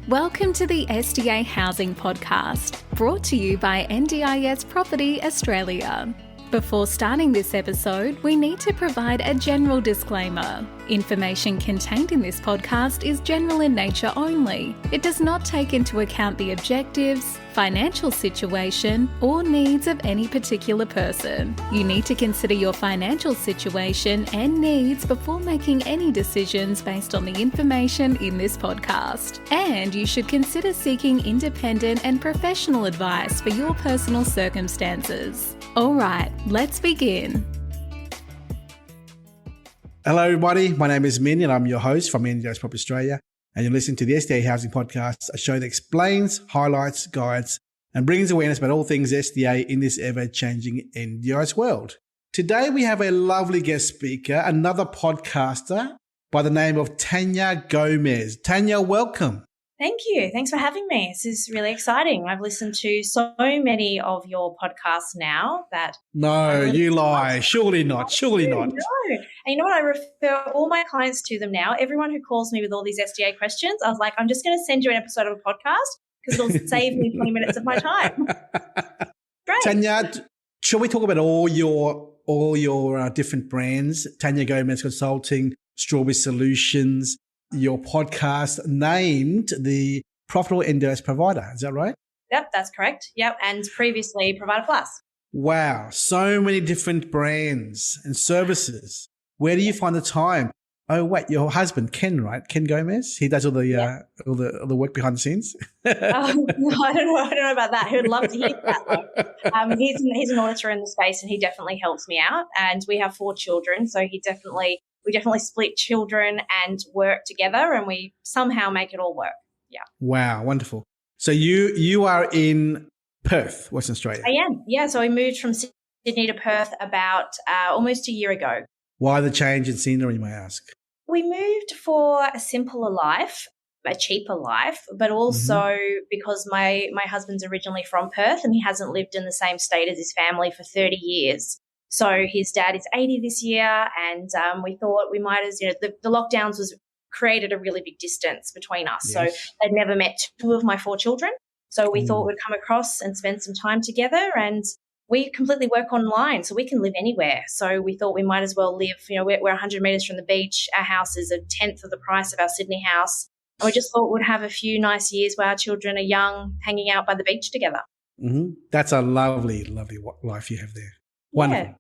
Welcome to the SDA Housing Podcast, brought to you by NDIS Property Australia. Before starting this episode, we need to provide a general disclaimer. Information contained in this podcast is general in nature only. It does not take into account the objectives, financial situation, or needs of any particular person. You need to consider your financial situation and needs before making any decisions based on the information in this podcast. And you should consider seeking independent and professional advice for your personal circumstances. All right, let's begin. Hello, everybody. My name is Minh, and I'm your host from NDIS Property Australia. And you're listening to the SDA Housing Podcast, a show that explains, highlights, guides, and brings awareness about all things SDA in this ever-changing NDIS world. Today, we have a lovely guest speaker, another podcaster by the name of Tania Gomez. Tania, welcome. Thank you. Thanks for having me. This is really exciting. I've listened to so many of your podcasts now that... No, you lie. Surely not. Surely not. No. And you know what? I refer all my clients to them now. Everyone who calls me with all these SDA questions, I was like, I'm just going to send you an episode of a podcast because it'll save me 20 minutes of my time. Great. Tania, shall we talk about all your different brands? Tania Gomez Consulting, Strawberry Solutions, your podcast named the Profitable NDIS Provider. Is that right? Yep, that's correct. Yep, and previously Provider Plus. Wow, so many different brands and services. Where do you find the time? Oh, wait, your husband, Ken, right? Ken Gomez? He does all the work behind the scenes? No, I don't know about that. He would love to hear that, though. He's an auditor in the space and he definitely helps me out. And we have 4 children, so we definitely split children and work together, and we somehow make it all work. Yeah. Wow, wonderful. So you are in Perth, Western Australia. I am. Yeah. So I moved from Sydney to Perth about almost a year ago. Why the change in scenery, may I ask? We moved for a simpler life, a cheaper life, but also because my husband's originally from Perth and he hasn't lived in the same state as his family for 30 years. So his dad is 80 this year, and we thought we might as, the lockdowns created a really big distance between us. Yes. So I'd never met 2 of my 4 children. So we thought we'd come across and spend some time together, and we completely work online, so we can live anywhere. So we thought we might as well live, we're 100 metres from the beach. Our house is a 10th of the price of our Sydney house. And we just thought we'd have a few nice years where our children are young, hanging out by the beach together. Mm-hmm. That's a lovely, lovely life you have there. Wonderful. Yeah.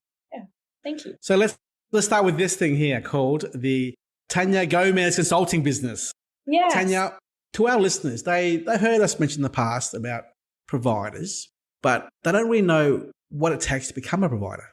Thank you. So let's start with this thing here called the Tania Gomez Consulting business. Yes. Tania, to our listeners, they heard us mention in the past about providers, but they don't really know what it takes to become a provider.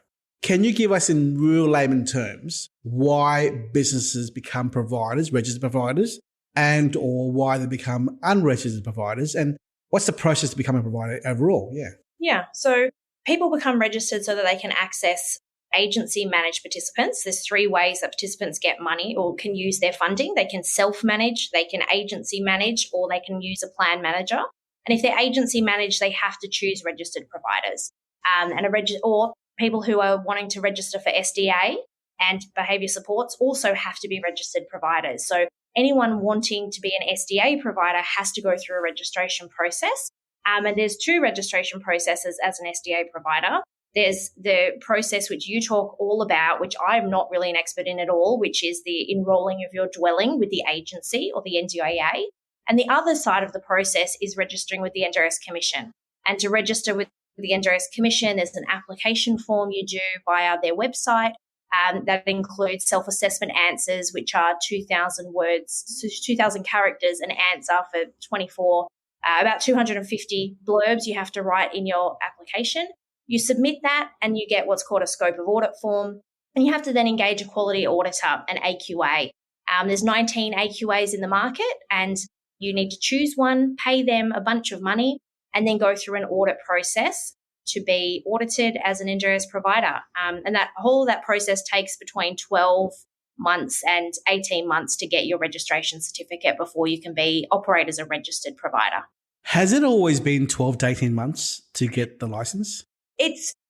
Can you give us in real layman terms why businesses become providers, registered providers, and or why they become unregistered providers, and what's the process to become a provider overall? Yeah. Yeah. So people become registered so that they can access agency managed participants. There's 3 ways that participants get money or can use their funding. They can self-manage, they can agency manage, or they can use a plan manager. And if they're agency managed, they have to choose registered providers. Or people who are wanting to register for SDA and behaviour supports also have to be registered providers. So anyone wanting to be an SDA provider has to go through a registration process. And there's 2 registration processes as an SDA provider. There's the process which you talk all about, which I'm not really an expert in at all, which is the enrolling of your dwelling with the agency or the NDIA. And the other side of the process is registering with the NDIS Commission. And to register with the NDIS Commission, there's an application form you do via their website. That includes self-assessment answers, which are 2,000 words, 2,000 characters an answer for 24, about 250 blurbs you have to write in your application. You submit that and you get what's called a scope of audit form, and you have to then engage a quality auditor, an AQA. There's 19 AQAs in the market, and you need to choose one, pay them a bunch of money, and then go through an audit process to be audited as an NDIS provider. And that whole of that process takes between 12 months and 18 months to get your registration certificate before you can operate as a registered provider. Has it always been 12 to 18 months to get the license?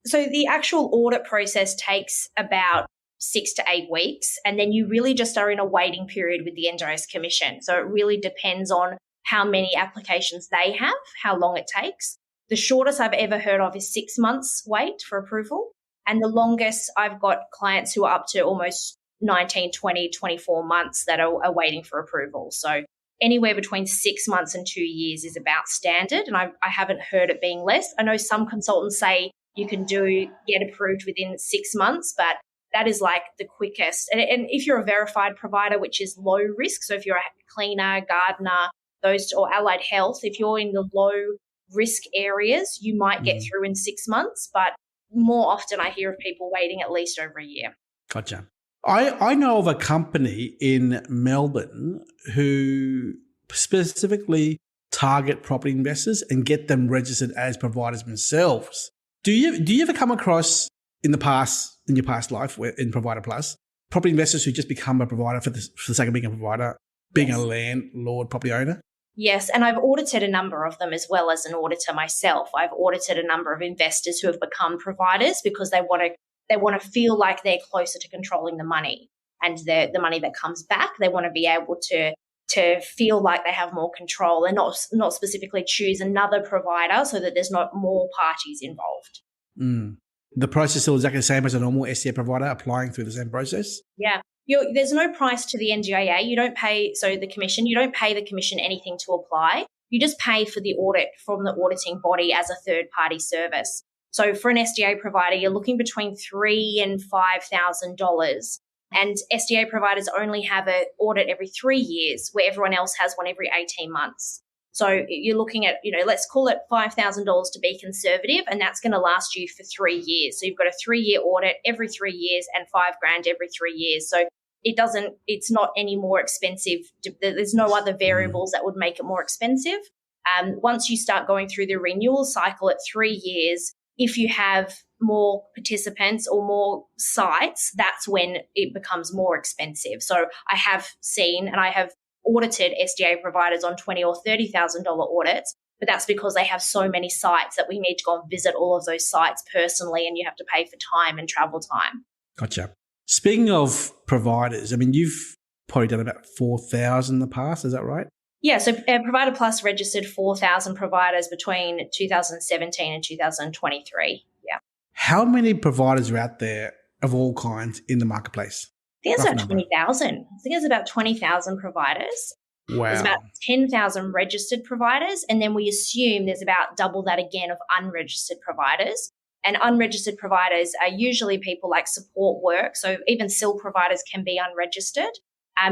So the actual audit process takes about 6 to 8 weeks, and then you really just are in a waiting period with the NDIS Commission. So it really depends on how many applications they have, how long it takes. The shortest I've ever heard of is 6 months wait for approval. And the longest, I've got clients who are up to almost 19, 20, 24 months that are waiting for approval. So anywhere between 6 months and 2 years is about standard. And I haven't heard it being less. I know some consultants say you can get approved within 6 months, but that is like the quickest. And if you're a verified provider, which is low risk, so if you're a cleaner, gardener, or allied health, if you're in the low risk areas, you might get through in 6 months, but more often I hear of people waiting at least over a year. Gotcha. I know of a company in Melbourne who specifically target property investors and get them registered as providers themselves. Do you ever come across in your past life in Provider Plus, property investors who just become a provider for the sake of being a provider, being a landlord property owner? Yes, and I've audited a number of them as well as an auditor myself. I've audited a number of investors who have become providers because they want to feel like they're closer to controlling the money and the money that comes back. They want to be able to feel like they have more control and not specifically choose another provider so that there's not more parties involved. The process is still exactly the same as a normal SDA provider applying through the same process? Yeah. There's no price to the NDIA. You don't pay the commission anything to apply. You just pay for the audit from the auditing body as a third-party service. So for an SDA provider, you're looking between $3,000 and $5,000. And SDA providers only have an audit every 3 years, where everyone else has one every 18 months. So you're looking at, let's call it $5,000 to be conservative, and that's going to last you for 3 years. So you've got a 3-year audit every 3 years and $5,000 every 3 years. So it's not any more expensive. There's no other variables that would make it more expensive. Once you start going through the renewal cycle at 3 years, if you have more participants or more sites, that's when it becomes more expensive. So I have seen and I have audited SDA providers on $20,000 or $30,000 audits, but that's because they have so many sites that we need to go and visit all of those sites personally, and you have to pay for time and travel time. Gotcha. Speaking of providers, you've probably done about 4,000 in the past, is that right? Yeah, so Provider Plus registered 4,000 providers between 2017 and 2023. Yeah. How many providers are out there of all kinds in the marketplace? I think it's about 20,000. I think there's about 20,000 providers. Wow. There's about 10,000 registered providers, and then we assume there's about double that again of unregistered providers. And unregistered providers are usually people like support work. So even SIL providers can be unregistered.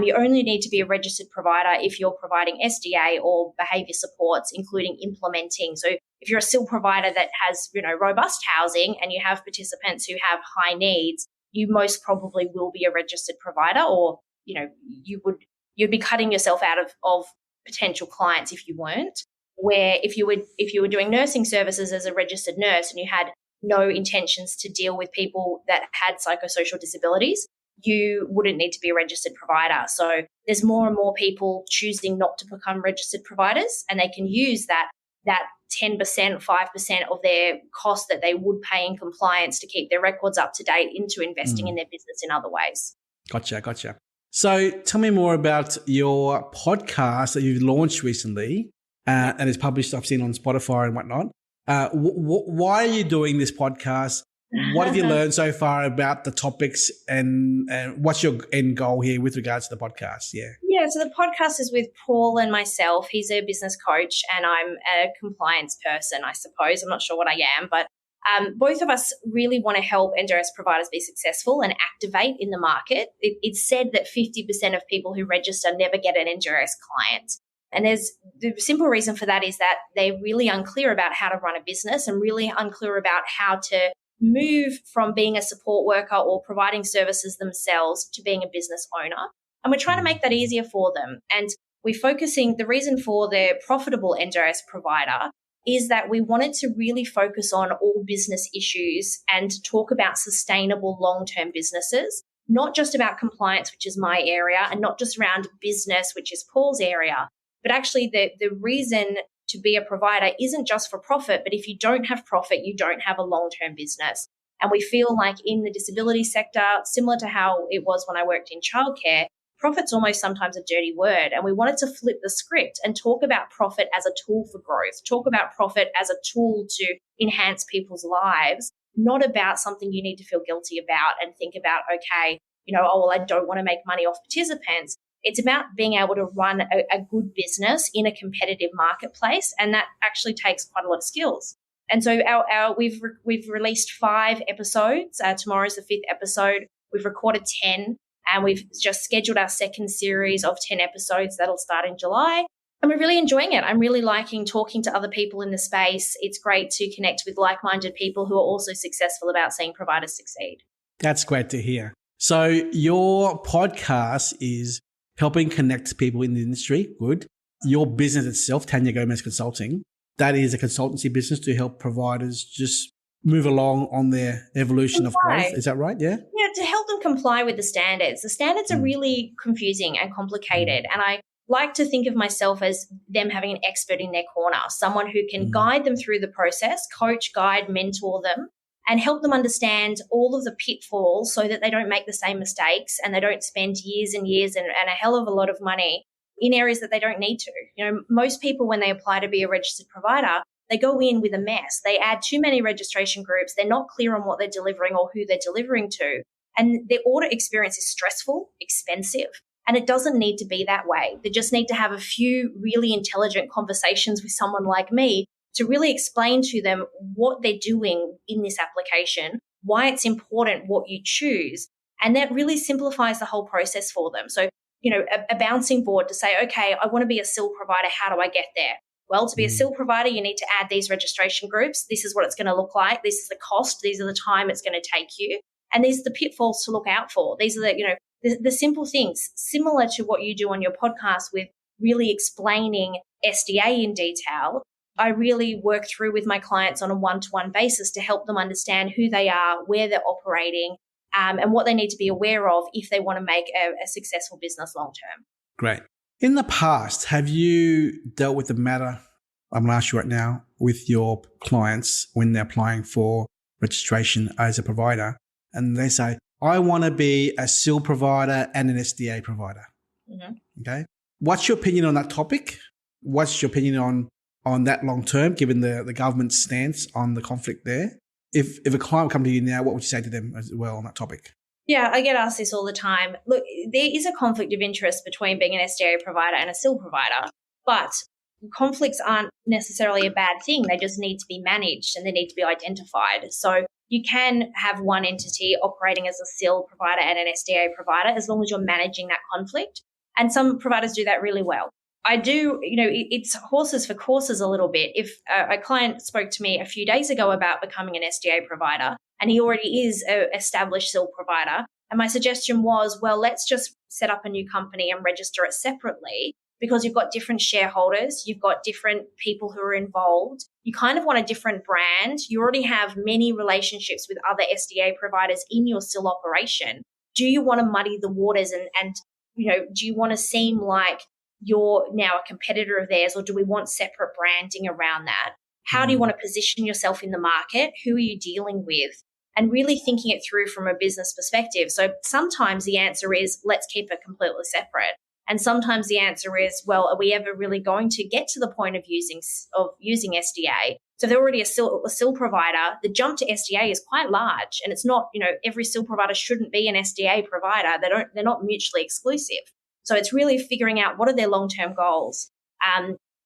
You only need to be a registered provider if you're providing SDA or behaviour supports, including implementing. So if you're a SIL provider that has, robust housing and you have participants who have high needs, you most probably will be a registered provider, or, you'd be cutting yourself out of potential clients if you weren't. Where if you were doing nursing services as a registered nurse and you had no intentions to deal with people that had psychosocial disabilities, you wouldn't need to be a registered provider. So there's more and more people choosing not to become registered providers, and they can use that 10%, 5% of their cost that they would pay in compliance to keep their records up to date into investing in their business in other ways. Gotcha. So tell me more about your podcast that you've launched recently and is published, I've seen on Spotify and whatnot. Why are you doing this podcast? What have you learned so far about the topics, and what's your end goal here with regards to the podcast? Yeah, so the podcast is with Paul and myself. He's a business coach and I'm a compliance person, I suppose. I'm not sure what I am, but both of us really want to help NDIS providers be successful and activate in the market. It's said that 50% of people who register never get an NDIS client. And there's the simple reason for that is that they're really unclear about how to run a business and really unclear about how to move from being a support worker or providing services themselves to being a business owner. And we're trying to make that easier for them. And the reason for the profitable NDIS provider is that we wanted to really focus on all business issues and talk about sustainable long-term businesses, not just about compliance, which is my area, and not just around business, which is Paul's area, but actually the reason to be a provider isn't just for profit, but if you don't have profit, you don't have a long-term business. And we feel like in the disability sector, similar to how it was when I worked in childcare, profit's almost sometimes a dirty word. And we wanted to flip the script and talk about profit as a tool for growth, talk about profit as a tool to enhance people's lives, not about something you need to feel guilty about and think about, okay, I don't want to make money off participants. It's about being able to run a good business in a competitive marketplace. And that actually takes quite a lot of skills. And so we've released 5 episodes. Tomorrow's the 5th episode. We've recorded 10. And we've just scheduled our second series of 10 episodes that'll start in July. And we're really enjoying it. I'm really liking talking to other people in the space. It's great to connect with like-minded people who are also successful about seeing providers succeed. That's great to hear. So your podcast is helping connect people in the industry. Good. Your business itself, Tania Gomez Consulting, that is a consultancy business to help providers just move along on their evolution of growth. Is that right? Yeah. Yeah, to help them comply with the standards. The standards are really confusing and complicated. And I like to think of myself as them having an expert in their corner, someone who can guide them through the process, coach, guide, mentor them, and help them understand all of the pitfalls so that they don't make the same mistakes and they don't spend years and years and a hell of a lot of money in areas that they don't need to. Most people, when they apply to be a registered provider, they go in with a mess. They add too many registration groups. They're not clear on what they're delivering or who they're delivering to. And their audit experience is stressful, expensive, and it doesn't need to be that way. They just need to have a few really intelligent conversations with someone like me to really explain to them what they're doing in this application, why it's important what you choose. And that really simplifies the whole process for them. So, a bouncing board to say, okay, I want to be a SIL provider. How do I get there? Well, to be a SIL provider, you need to add these registration groups. This is what it's going to look like. This is the cost. These are the time it's going to take you. And these are the pitfalls to look out for. These are the simple things, similar to what you do on your podcast with really explaining SDA in detail. I really work through with my clients on a one-to-one basis to help them understand who they are, where they're operating, and what they need to be aware of if they want to make a successful business long-term. Great. In the past, have you dealt with the matter, I'm going to ask you right now, with your clients when they're applying for registration as a provider and they say, I want to be a SIL provider and an SDA provider? Okay. What's your opinion on that topic? What's your opinion on that long term, given the government's stance on the conflict there? If a client come to you now, what would you say to them as well on that topic? Yeah, I get asked this all the time. Look, there is a conflict of interest between being an SDA provider and a SIL provider, but conflicts aren't necessarily a bad thing. They just need to be managed and they need to be identified. So you can have one entity operating as a SIL provider and an SDA provider as long as you're managing that conflict. And some providers do that really well. I do, it's horses for courses a little bit. If a client spoke to me a few days ago about becoming an SDA provider, and he already is an established SIL provider, and my suggestion was, well, let's just set up a new company and register it separately because you've got different shareholders, you've got different people who are involved. You kind of want a different brand. You already have many relationships with other SDA providers in your SIL operation. Do you want to muddy the waters and do you want to seem like you're now a competitor of theirs, or do we want separate branding around that? How do you want to position yourself in the market? Who are you dealing with? And really thinking it through from a business perspective. So sometimes the answer is, let's keep it completely separate. And sometimes the answer is, well, are we ever really going to get to the point of using SDA? So if they're already a SIL provider, the jump to SDA is quite large. And it's not, every SIL provider shouldn't be an SDA provider. They're not mutually exclusive. So it's really figuring out what are their long-term goals.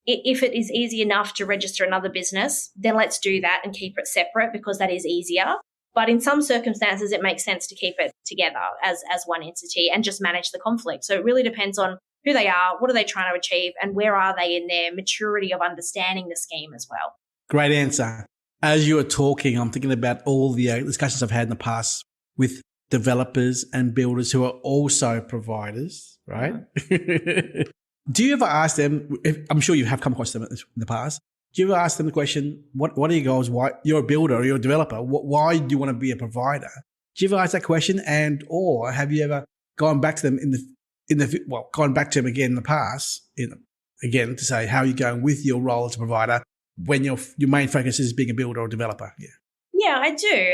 If it is easy enough to register another business, then let's do that and keep it separate because that is easier. But in some circumstances, it makes sense to keep it together as one entity and just manage the conflict. So it really depends on who they are, what are they trying to achieve, and where are they in their maturity of understanding the scheme as well. Great answer. As you were talking, I'm thinking about all the discussions I've had in the past with developers and builders who are also providers, right? Do you ever ask them, I'm sure you have come across them in the past, do you ever ask them the question, what are your goals? Why you're a builder or you're a developer? Why do you want to be a provider? Do you ever ask that question? Or have you ever gone back to them gone back to them again in the past, again to say, how are you going with your role as a provider when your main focus is being a builder or developer? Yeah, I do.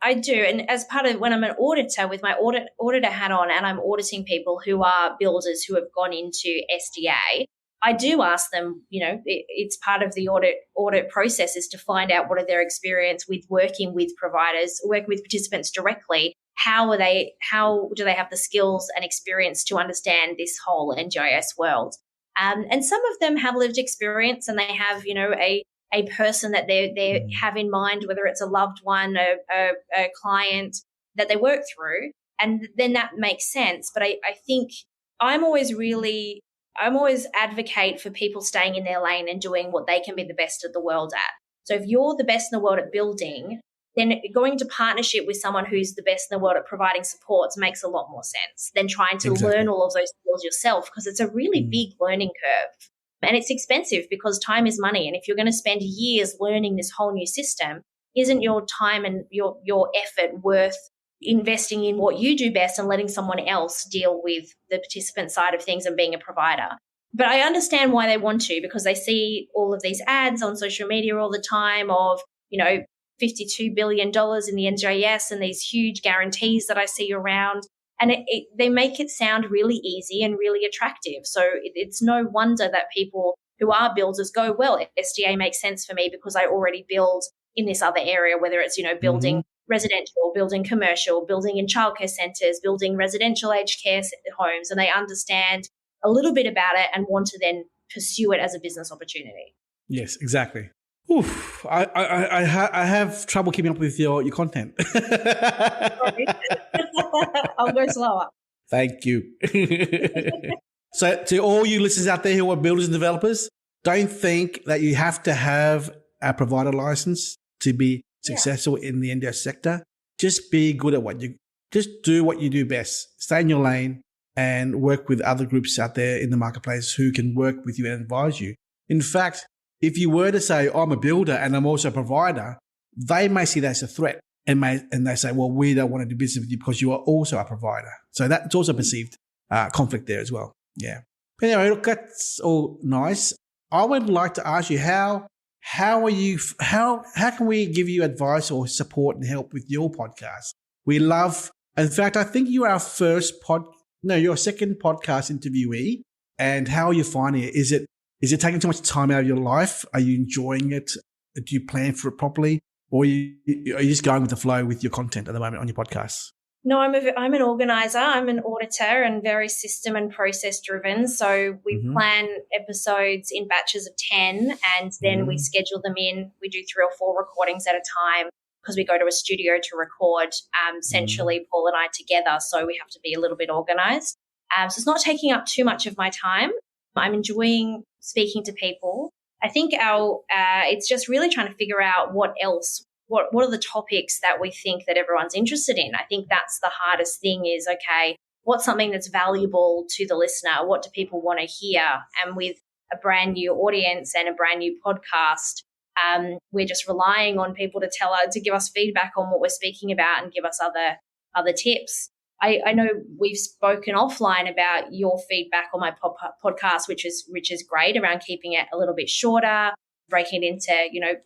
I do. And as part of when I'm an auditor with my auditor hat on and I'm auditing people who are builders who have gone into SDA, I do ask them, it's part of the audit process is to find out what are their experience with working with providers, working with participants directly. How do they have the skills and experience to understand this whole NDIS world? And some of them have lived experience and they have, a person that they have in mind, whether it's a loved one, a client that they work through, and then that makes sense. But I think I'm always advocate for people staying in their lane and doing what they can be the best of the world at. So if you're the best in the world at building, then going into partnership with someone who's the best in the world at providing supports makes a lot more sense than trying to learn all of those skills yourself, because it's a really big learning curve. And it's expensive because time is money. And if you're going to spend years learning this whole new system, isn't your time and your effort worth investing in what you do best and letting someone else deal with the participant side of things and being a provider? But I understand why they want to, because they see all of these ads on social media all the time of, $52 billion in the NDIS and these huge guarantees that I see around. And they make it sound really easy and really attractive. So it's no wonder that people who are builders go, well, SDA makes sense for me because I already build in this other area, whether it's, building residential, building commercial, building in childcare centres, building residential aged care homes, and they understand a little bit about it and want to then pursue it as a business opportunity. Yes, exactly. Oof, I have trouble keeping up with your content. I'll go slower. Thank you. So to all you listeners out there who are builders and developers, don't think that you have to have a provider license to be successful in the NDIS sector. Just be good at just do what you do best. Stay in your lane and work with other groups out there in the marketplace who can work with you and advise you. In fact, if you were to say, I'm a builder and I'm also a provider, they may see that as a threat and they say, well, we don't want to do business with you because you are also a provider. So that's also perceived conflict there as well. Yeah. But anyway, look, that's all nice. I would like to ask you, how can we give you advice or support and help with your podcast? We love, in fact, I think you are our your second podcast interviewee. And how are you finding it? Is it taking too much time out of your life? Are you enjoying it? Do you plan for it properly? Or are you just going with the flow with your content at the moment on your podcast? No, I'm an organizer. I'm an auditor and very system and process driven. So we plan episodes in batches of 10 and then we schedule them in. We do 3 or 4 recordings at a time because we go to a studio to record centrally, Paul and I together. So we have to be a little bit organized. So it's not taking up too much of my time. I'm enjoying speaking to people. I think it's just really trying to figure out what are the topics that we think that everyone's interested in. I think that's the hardest thing is, okay, what's something that's valuable to the listener? What do people want to hear? And with a brand new audience and a brand new podcast, we're just relying on people to give us feedback on what we're speaking about and give us other tips. I know we've spoken offline about your feedback on my podcast, which is great, around keeping it a little bit shorter, breaking it into,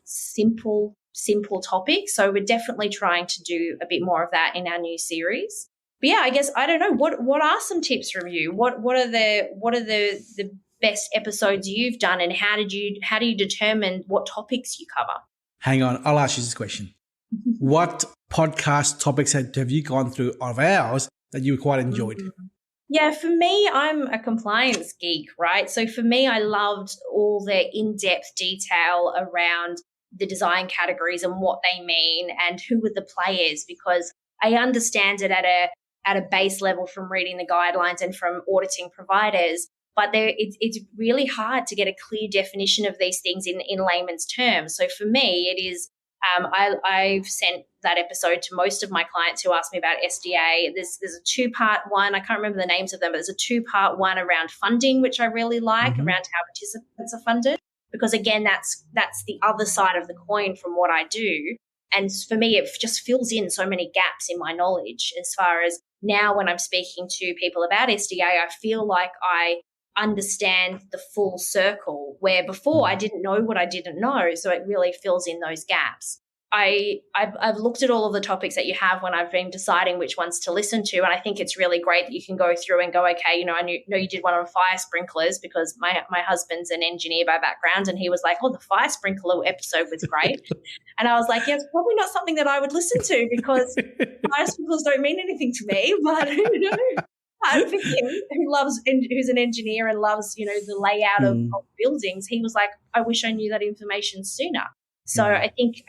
simple topics. So we're definitely trying to do a bit more of that in our new series. But yeah, I guess, I don't know, what are some tips from you? What are the best episodes you've done, and how do you determine what topics you cover? Hang on, I'll ask you this question. What podcast topics have you gone through of ours that you quite enjoyed? Yeah, for me, I'm a compliance geek, right? So for me, I loved all the in-depth detail around the design categories and what they mean and who were the players, because I understand it at a base level from reading the guidelines and from auditing providers, but it's really hard to get a clear definition of these things in layman's terms. So for me, it is I've sent that episode to most of my clients who ask me about SDA. There's a 2-part one. I can't remember the names of them, but there's a 2-part one around funding, which I really like, around how participants are funded, because again, that's the other side of the coin from what I do. And for me, it just fills in so many gaps in my knowledge. As far as now, when I'm speaking to people about SDA, I feel like I understand the full circle, where before I didn't know what I didn't know. So it really fills in those gaps. I've looked at all of the topics that you have when I've been deciding which ones to listen to, and I think it's really great that you can go through and go, okay, I know you did one on fire sprinklers because my husband's an engineer by background, and he was like, oh, the fire sprinkler episode was great, and I was like, yeah, it's probably not something that I would listen to because fire sprinklers don't mean anything to me, but who knows? For him, who's an engineer and loves, the layout of buildings, he was like, I wish I knew that information sooner. So I think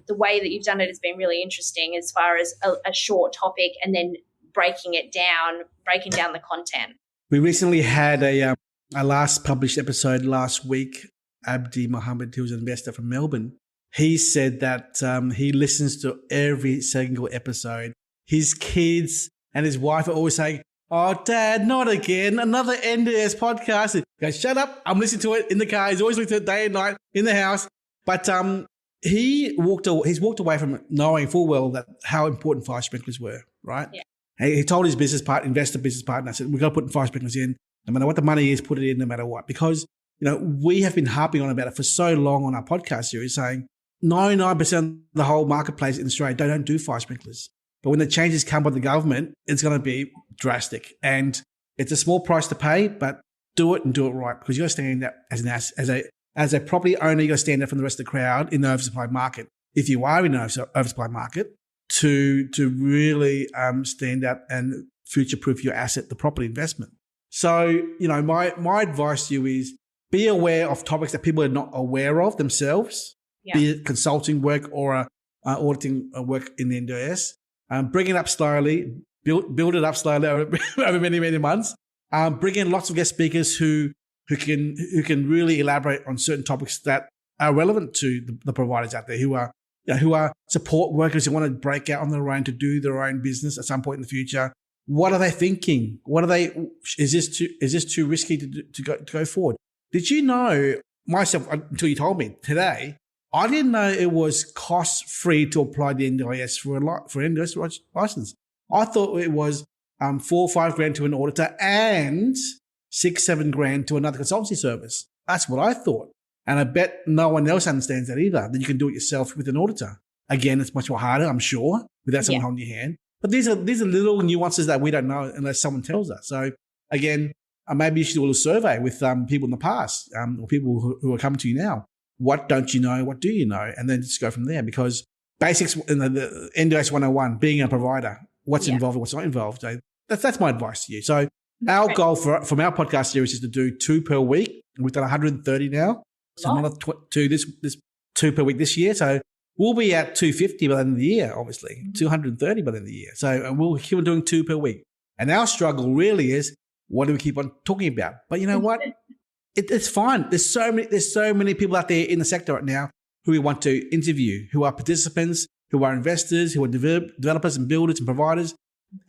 the way that you've done it has been really interesting as far as a short topic and then breaking down the content. We recently had a last published episode last week. Abdi Mohammed, who's an investor from Melbourne, he said that he listens to every single episode. His kids and his wife are always saying, oh, Dad, not again, another NDIS podcast. He goes, shut up, I'm listening to it in the car. He's always listening to it day and night in the house. But he's walked away from it knowing full well that how important fire sprinklers were, right? Yeah. He told his investor business partner, I said, we've got to put fire sprinklers in. No matter what the money is, put it in no matter what. Because, we have been harping on about it for so long on our podcast series saying 99% of the whole marketplace in Australia don't do fire sprinklers. But when the changes come by the government, it's going to be drastic. And it's a small price to pay, but do it and do it right because you've got to stand out as a property owner, you got to stand out from the rest of the crowd in the oversupply market. If you are in the oversupply market, to really stand out and future-proof your asset, the property investment. So, my advice to you is be aware of topics that people are not aware of themselves, be it consulting work or auditing work in the NDIS. Bring it up slowly, build it up slowly over many, many months. Bring in lots of guest speakers who can really elaborate on certain topics that are relevant to the providers out there who are support workers who want to break out on their own to do their own business at some point in the future. What are they thinking? Is this too risky to go forward? Did you know myself until you told me today? I didn't know it was cost free to apply the NDIS for NDIS license. I thought it was $4 or $5 grand to an auditor and $6-7 grand to another consultancy service. That's what I thought. And I bet no one else understands that either, that you can do it yourself with an auditor. Again, it's much more harder, I'm sure, without someone holding your hand. But these are little nuances that we don't know unless someone tells us. So again, maybe you should do a little survey with people in the past or people who are coming to you now. What don't you know? What do you know? And then just go from there because basics in the NDIS 101, being a provider, what's involved and what's not involved. So that's my advice to you. So our goal from our podcast series is to do 2 per week. We've done 130 now. So another 2 this 2 per week this year. So we'll be at 250 by the end of the year, obviously, 230 by the end of the year. So and we'll keep on doing 2 per week. And our struggle really is what do we keep on talking about? But you know what? It's fine. There's so many people out there in the sector right now who we want to interview, who are participants, who are investors, who are developers and builders and providers.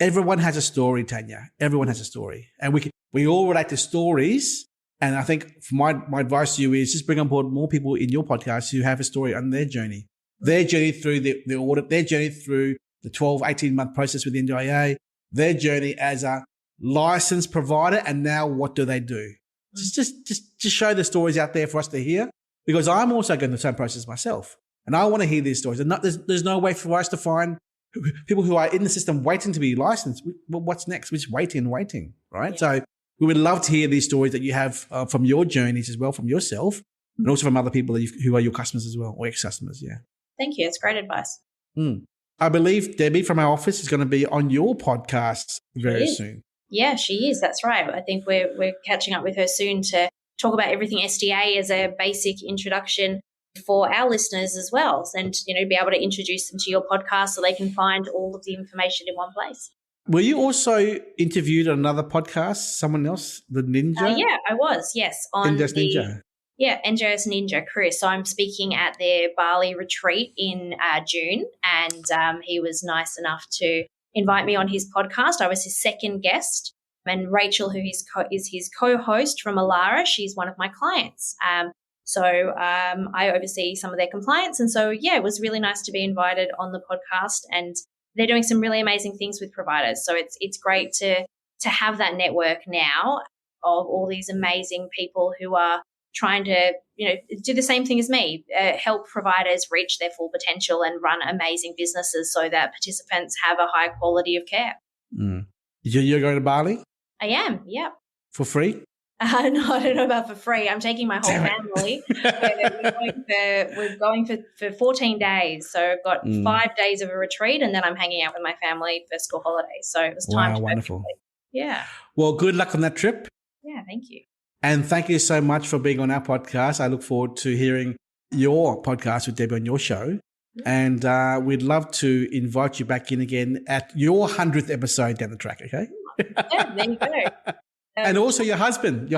Everyone has a story, Tania. Everyone has a story. And we all relate to stories. And I think my advice to you is just bring on board more people in your podcast who have a story on their journey through the audit, their journey through the 12, 18-month process with the NDIA, their journey as a licensed provider, and now what do they do? Just show the stories out there for us to hear, because I'm also going through the same process myself, and I want to hear these stories. And there's no way for us to find people who are in the system waiting to be licensed. Well, what's next? We're just waiting, right? Yeah. So we would love to hear these stories that you have from your journeys as well, from yourself, and also from other people who are your customers as well, or ex-customers. Yeah. Thank you. It's great advice. I believe Debbie from our office is going to be on your podcast very soon. Yeah, she is. That's right. I think we're catching up with her soon to talk about everything SDA as a basic introduction for our listeners as well, and be able to introduce them to your podcast so they can find all of the information in one place. Were you also interviewed on another podcast? Someone else, the Ninja? Yeah, I was. Yes, on NDIS Ninja. Yeah, NDIS Ninja, Chris. So I'm speaking at their Bali retreat in June, and he was nice enough to invite me on his podcast. I was his second guest, and Rachel, who is his co-host from Alara, she's one of my clients. So I oversee some of their compliance, and so it was really nice to be invited on the podcast. And they're doing some really amazing things with providers. So it's great to have that network now of all these amazing people who are trying to, do the same thing as me, help providers reach their full potential and run amazing businesses so that participants have a high quality of care. Mm. You're going to Bali? I am, yeah. For free? No, I don't know about for free. I'm taking my whole family. We're going for 14 days. So I've got 5 days of a retreat, and then I'm hanging out with my family for school holidays. So it was time to wonderful. go. Yeah. Well, good luck on that trip. Yeah, thank you. And thank you so much for being on our podcast. I look forward to hearing your podcast with Debbie on your show. And we'd love to invite you back in again at your 100th episode down the track, okay? Yeah, there you go. And also your husband.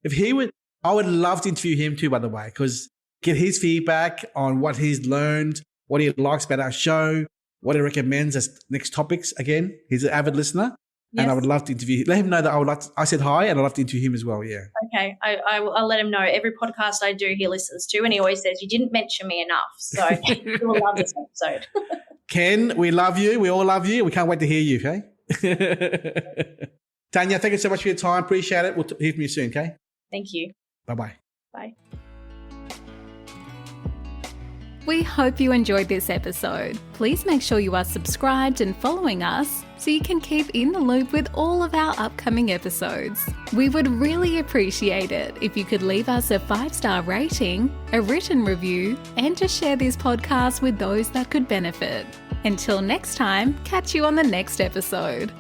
If he would, I would love to interview him too, by the way, because get his feedback on what he's learned, what he likes about our show, what he recommends as next topics. Again, he's an avid listener. Yes. And I would love to interview him. Let him know that I said hi and I'd love to interview him as well, yeah. Okay, I'll let him know. Every podcast I do, he listens to, and he always says, you didn't mention me enough. So he will love this episode. Ken, we love you. We all love you. We can't wait to hear you, okay? Tania, thank you so much for your time. Appreciate it. We'll hear from you soon, okay? Thank you. Bye-bye. Bye. We hope you enjoyed this episode. Please make sure you are subscribed and following us so you can keep in the loop with all of our upcoming episodes. We would really appreciate it if you could leave us a 5-star rating, a written review, and to share this podcast with those that could benefit. Until next time, catch you on the next episode.